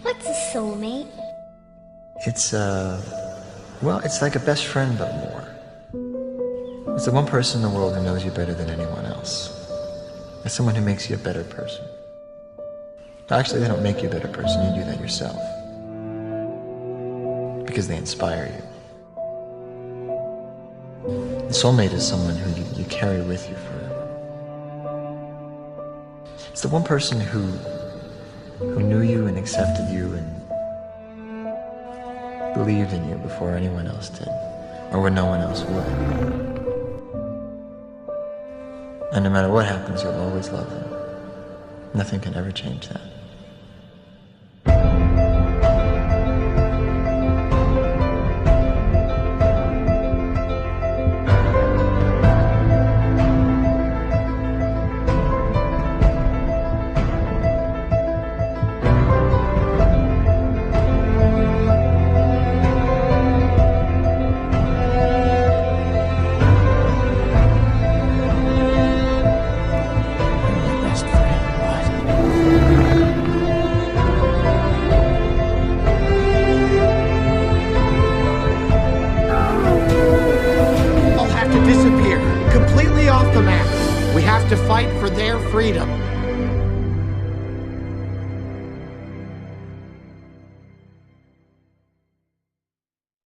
What's a soulmate? Well, it's like a best friend, but more. It's the one person in the world who knows you better than anyone else. It's someone who makes you a better person. Actually, they don't make you a better person, you do that yourself. Because they inspire you. The soulmate is someone who you carry with you forever. It's the one person who knew you and accepted you and believed in you before anyone else did, or when no one else would. And no matter what happens, you'll always love them. Nothing can ever change that. Disappear, completely off the map. We have to fight for their freedom.